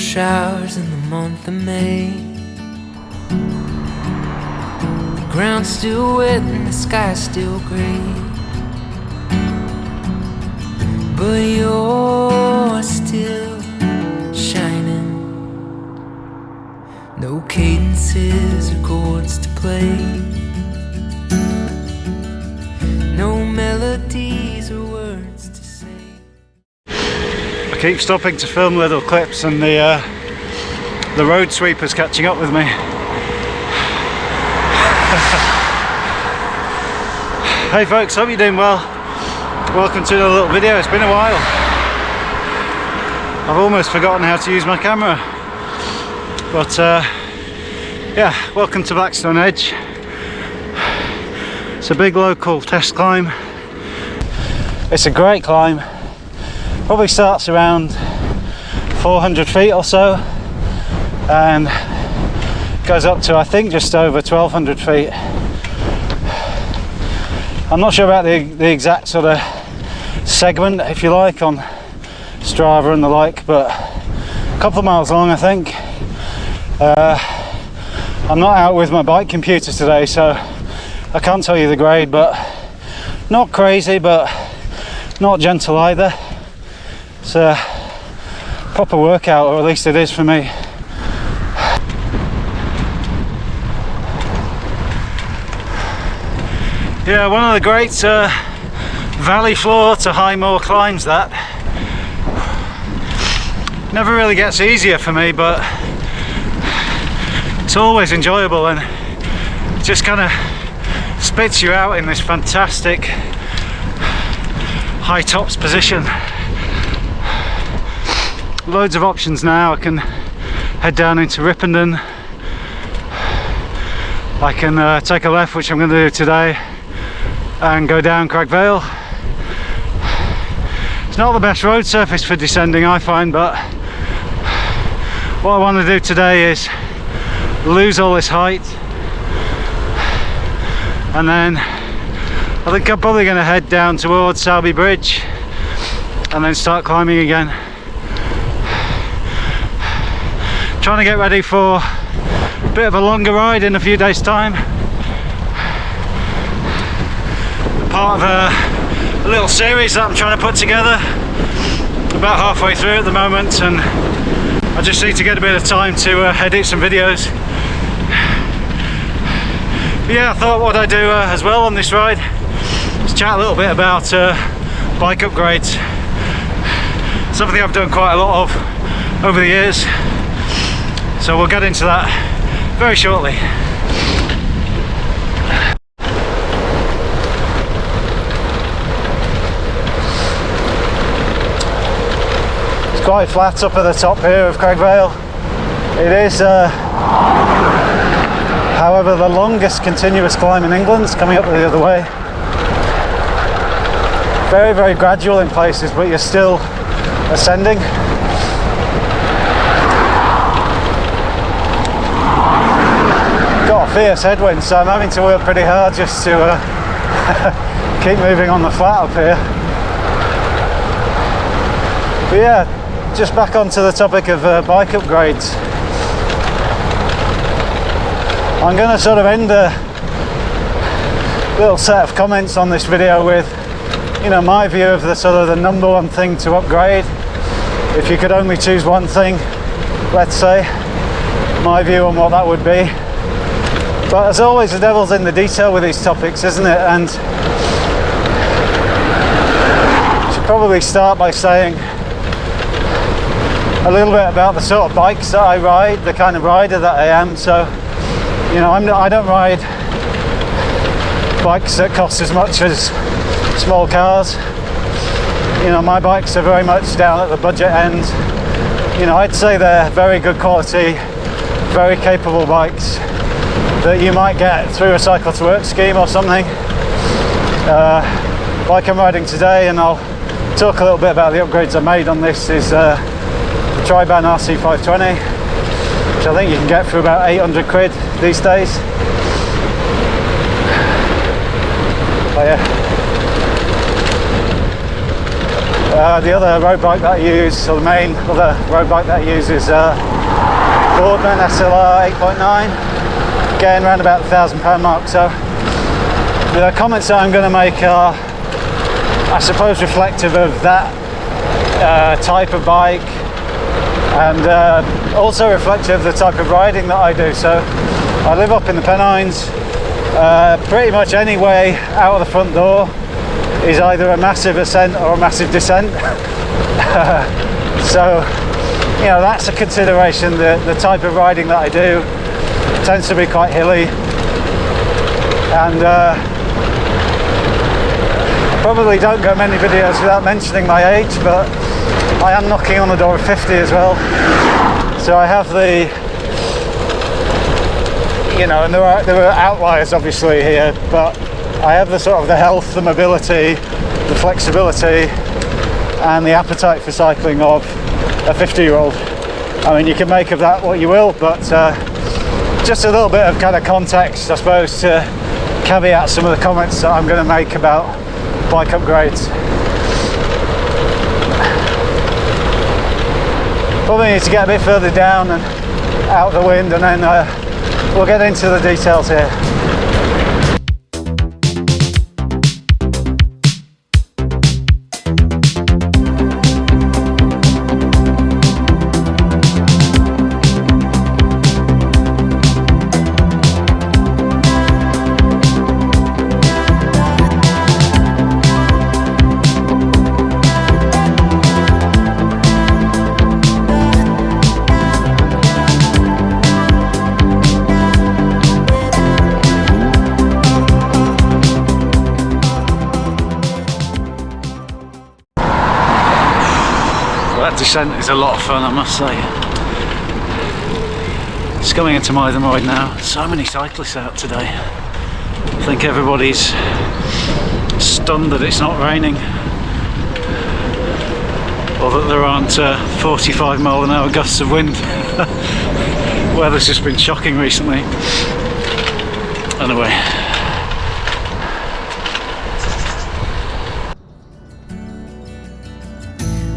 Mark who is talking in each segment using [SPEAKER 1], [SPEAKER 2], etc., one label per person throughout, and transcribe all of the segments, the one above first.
[SPEAKER 1] showers in the month of May. The ground's still wet and the sky's still gray, but you're still shining. No cadences or chords to play, no melodies or words to say.
[SPEAKER 2] I keep stopping to film little clips and the road sweeper's catching up with me. Hey folks, hope you're doing well. Welcome to a little video. It's been a while. I've almost forgotten how to use my camera. But yeah, welcome to Blackstone Edge. It's a big local test climb. It's a great climb. Probably starts around 400 feet or so and goes up to, I think, just over 1200 feet. I'm not sure about the exact sort of segment, if you like, on Strava and the like, but a couple of miles long, I think. I'm not out with my bike computer today, so I can't tell you the grade, but not crazy, but not gentle either. It's a proper workout, or at least it is for me. Yeah, one of the great valley floor to high moor climbs that. Never really gets easier for me, but it's always enjoyable and it just kind of spits you out in this fantastic high tops position. Loads of options now. I can head down into Ripponden. I can take a left, which I'm going to do today, and go down Cragvale. It's not the best road surface for descending, I find, but what I want to do today is lose all this height, and then I think I'm probably going to head down towards Selby Bridge and then start climbing again. Trying to get ready for a bit of a longer ride in a few days' time. Part of a little series that I'm trying to put together. About halfway through at the moment, and I just need to get a bit of time to edit some videos. But yeah, I thought what I'd do as well on this ride is chat a little bit about bike upgrades. Something I've done quite a lot of over the years. So we'll get into that very shortly. It's quite flat up at the top here of Cragvale. It is, however, the longest continuous climb in England. It's coming up the other way. Very, very gradual in places, but you're still ascending. Got a fierce headwind, so I'm having to work pretty hard just to keep moving on the flat up here. But yeah, just back onto the topic of bike upgrades. I'm going to sort of end a little set of comments on this video with, you know, my view of the sort of the number one thing to upgrade. If you could only choose one thing, let's say, my view on what that would be. But as always, the devil's in the detail with these topics, isn't it? And I should probably start by saying a little bit about the sort of bikes that I ride, the kind of rider that I am. So, you know, I don't ride bikes that cost as much as small cars. You know, my bikes are very much down at the budget end. You know, I'd say they're very good quality, very capable bikes that you might get through a cycle to work scheme or something, like I'm riding today. And I'll talk a little bit about the upgrades I made on this. Is the Triban RC520, which I think you can get for about 800 quid these days. Oh yeah. The other road bike that I use, or the main other road bike that I use, is Boardman SLR 8.9, again around about the £1,000 mark. So the comments that I'm going to make are, I suppose, reflective of that type of bike, and also reflective of the type of riding that I do. So I live up in the Pennines. Pretty much any way out of the front door is either a massive ascent or a massive descent. So, you know, that's a consideration. The type of riding that I do tends to be quite hilly, and I probably don't go many videos without mentioning my age, but I am knocking on the door of 50 as well. So I have the, you know, and there are outliers obviously here, but I have the sort of the health, the mobility, the flexibility, and the appetite for cycling of a 50-year-old. I mean, you can make of that what you will, but just a little bit of kind of context, I suppose, to caveat some of the comments that I'm going to make about bike upgrades. Probably need to get a bit further down and out of the wind, and then we'll get into the details here. That descent is a lot of fun, I must say. It's coming into Mythermoyd now. So many cyclists out today. I think everybody's stunned that it's not raining, or that there aren't 45-mile-an-hour gusts of wind. Weather's just been shocking recently. Anyway.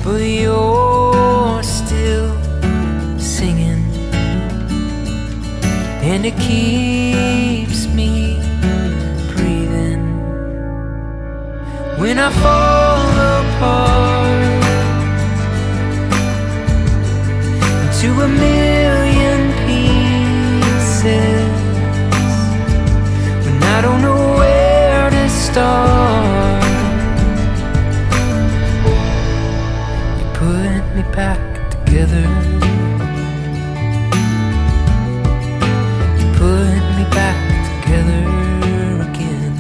[SPEAKER 1] But you're still singing, and it keeps me breathing. When I fall apart into a million pieces, when I don't know where to start, put me back together. You put me back together again.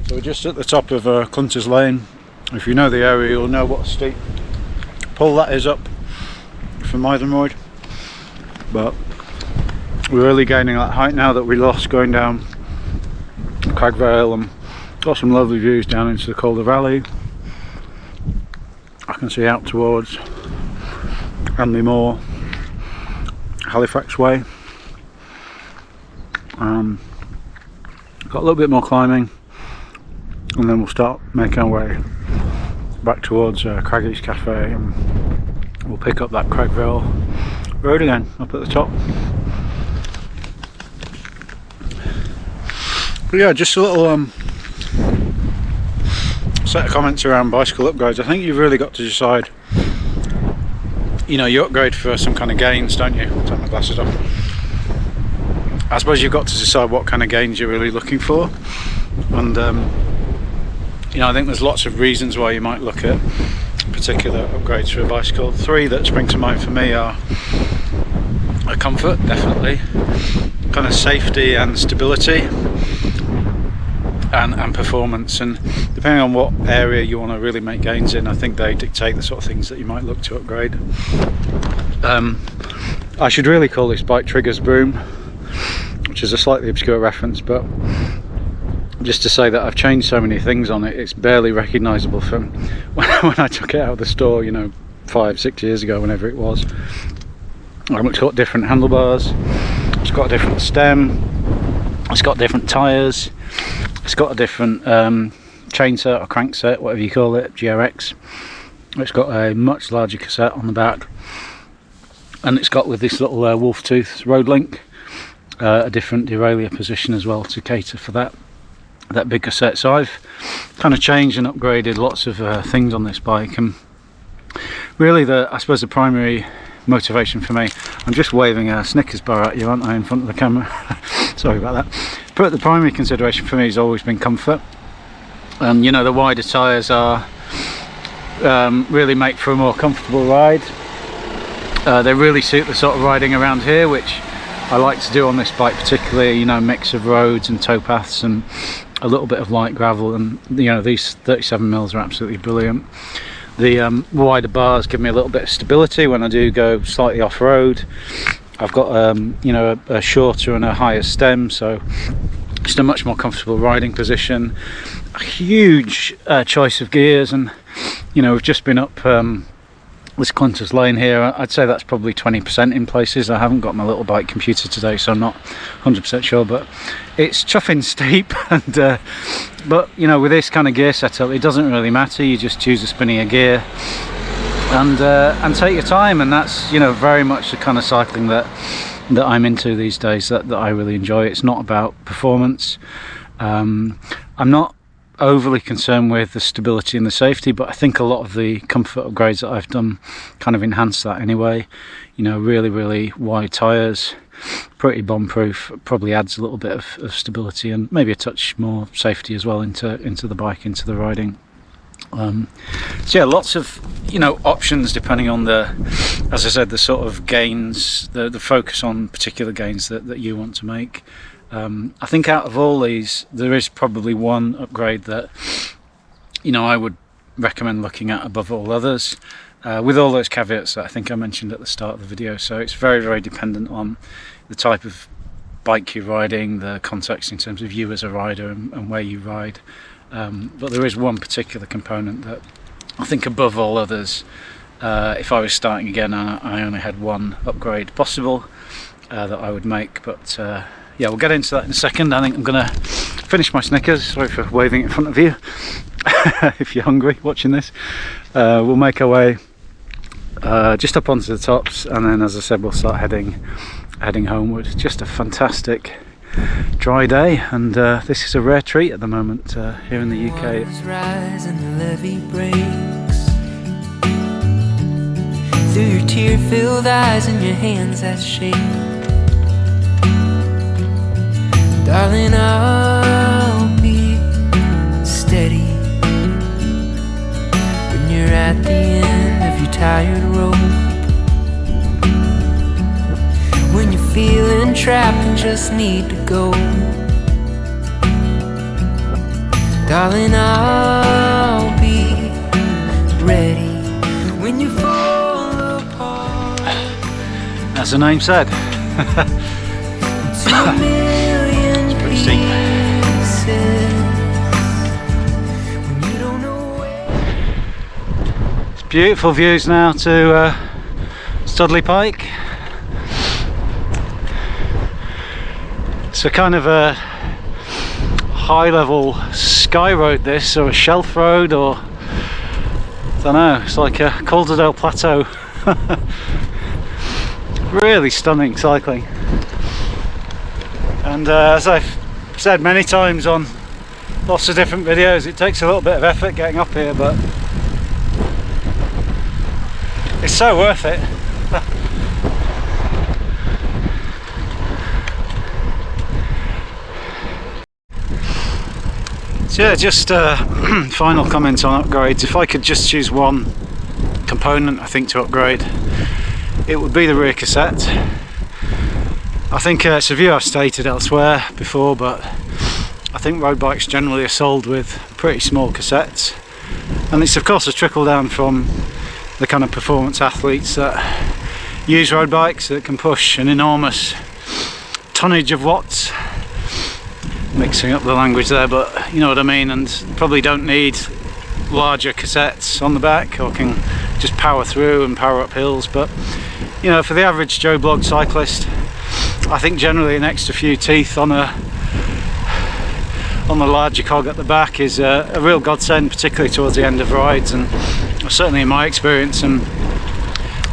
[SPEAKER 2] So we're just at the top of Clunters Lane. If you know the area, you'll know what a steep pull that is up from Mythermoyd. But we're really gaining that height now that we lost going down Cragvale, and got some lovely views down into the Calder Valley. I can see out towards Hanley Moor, Halifax Way. Got a little bit more climbing, and then we'll start making our way back towards Craggy's Cafe, and we'll pick up that Cragvale road again up at the top. But yeah, just a little set of comments around bicycle upgrades. I think you've really got to decide, you know, you upgrade for some kind of gains, don't you? I'll take my glasses off. I suppose you've got to decide what kind of gains you're really looking for, and you know, I think there's lots of reasons why you might look at particular upgrades for a bicycle. Three that spring to mind for me are a comfort, definitely, kind of safety and stability, and performance, and depending on what area you want to really make gains in, I think they dictate the sort of things that you might look to upgrade. I should really call this bike Trigger's Broom, which is a slightly obscure reference, but just to say that I've changed so many things on it, it's barely recognisable from when I took it out of the store, you know, 5-6 years ago, whenever it was. It's got different handlebars, it's got a different stem, it's got different tyres, it's got a different chainset or crankset, whatever you call it, GRX. It's got a much larger cassette on the back, and it's got with this little wolf tooth road link a different derailleur position as well to cater for that big cassette. So I've kind of changed and upgraded lots of things on this bike, and really I suppose the primary motivation for me, I'm just waving a Snickers bar at you, aren't I, in front of the camera? Sorry about that. But the primary consideration for me has always been comfort, and you know, the wider tyres are really make for a more comfortable ride. They really suit the sort of riding around here, which I like to do on this bike particularly, you know, mix of roads and towpaths and a little bit of light gravel, and you know, these 37mm are absolutely brilliant. The wider bars give me a little bit of stability when I do go slightly off-road. I've got you know, a shorter and a higher stem, so just a much more comfortable riding position. A huge choice of gears, and you know, we've just been up this Clunters Lane here. I'd say that's probably 20% in places. I haven't got my little bike computer today, so I'm not 100% sure, but it's chuffing steep. And but you know, with this kind of gear setup, it doesn't really matter. You just choose a spinnier gear and take your time, and that's, you know, very much the kind of cycling that I'm into these days, that I really enjoy. It's not about performance. I'm not overly concerned with the stability and the safety, but I think a lot of the comfort upgrades that I've done kind of enhance that anyway. You know, really wide tyres, pretty bomb proof, probably adds a little bit of stability and maybe a touch more safety as well into the bike, into the riding. So yeah, lots of, you know, options depending on the, as I said, the sort of gains, the focus on particular gains that you want to make. I think out of all these, there is probably one upgrade that, you know, I would recommend looking at above all others, with all those caveats that I think I mentioned at the start of the video. So it's very dependent on the type of bike you're riding, the context in terms of you as a rider and where you ride. But there is one particular component that I think above all others, if I was starting again and I only had one upgrade possible, that I would make. But yeah, we'll get into that in a second. I think I'm going to finish my Snickers. Sorry for waving in front of you. If you're hungry watching this, we'll make our way just up onto the tops, and then, as I said, we'll start heading homeward. Just a fantastic dry day, and this is a rare treat at the moment here in the UK.
[SPEAKER 1] Rise and the levee breaks through your tear-filled eyes and your hands that shake. Darling, I'll be steady when you're at the end of your tired rope, when you're feeling trapped and just need to go. Darling, I'll be ready when you fall apart.
[SPEAKER 2] As the name said.
[SPEAKER 1] To a million pieces when you don't know where.
[SPEAKER 2] It's beautiful views now to Studley Pike. It's a kind of a high level sky road this, or a shelf road, or I don't know, it's like a Calderdale Plateau. Really stunning cycling. And as I've said many times on lots of different videos, it takes a little bit of effort getting up here, but it's so worth it. So yeah, just final comments on upgrades. If I could just choose one component, I think, to upgrade, it would be the rear cassette. I think it's a view I've stated elsewhere before, but I think road bikes generally are sold with pretty small cassettes, and it's of course a trickle down from the kind of performance athletes that use road bikes that can push an enormous tonnage of watts. Mixing up the language there, but you know what I mean, and probably don't need larger cassettes on the back, or can just power through and power up hills. But you know, for the average Joe Blogg cyclist, I think generally an extra few teeth on a on the larger cog at the back is a real godsend, particularly towards the end of rides, and certainly in my experience. And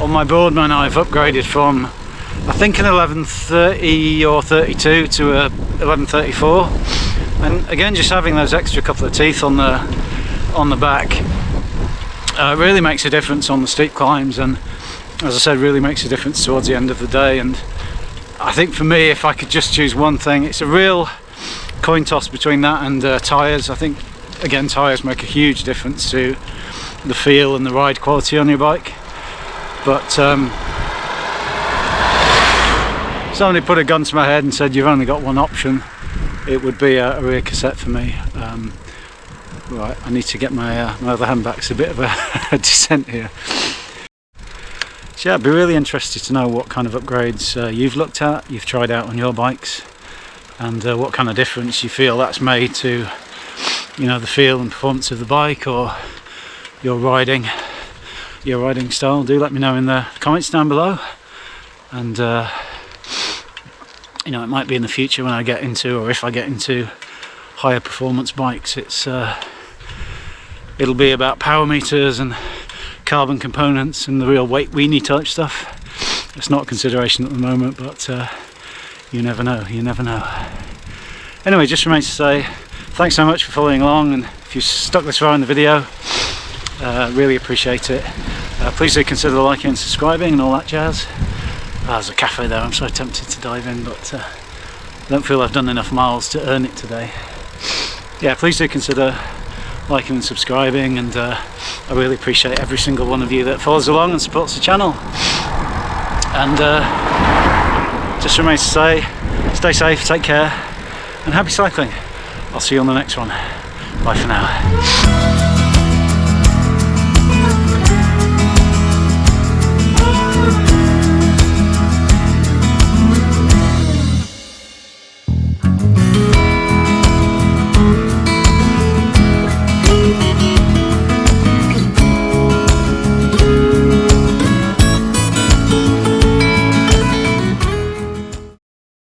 [SPEAKER 2] on my Boardman I've upgraded from, I think, an 1130 or 32 to a 1134, and again, just having those extra couple of teeth on the back really makes a difference on the steep climbs, and as I said, really makes a difference towards the end of the day. And I think for me, if I could just choose one thing, it's a real coin toss between that and tyres. I think, again, tyres make a huge difference to the feel and the ride quality on your bike. But somebody put a gun to my head and said you've only got one option, it would be a rear cassette for me. Right, I need to get my other hand back. It's a bit of a descent here. So yeah, I'd be really interested to know what kind of upgrades you've looked at, you've tried out on your bikes, and what kind of difference you feel that's made to, you know, the feel and performance of the bike, or your riding style. Do let me know in the comments down below. And you know, it might be in the future when I get into, or if I get into, higher performance bikes, it'll be about power meters and carbon components and the real weight weenie type stuff. It's not a consideration at the moment, but you never know, you never know. Anyway, just remains to say thanks so much for following along, and if you stuck this far in the video, really appreciate it. Please do consider liking and subscribing and all that jazz. There's a cafe there, I'm so tempted to dive in, but I don't feel I've done enough miles to earn it today. Yeah, please do consider liking and subscribing, and I really appreciate every single one of you that follows along and supports the channel. And just remains to say, stay safe, take care, and happy cycling. I'll see you on the next one. Bye for now.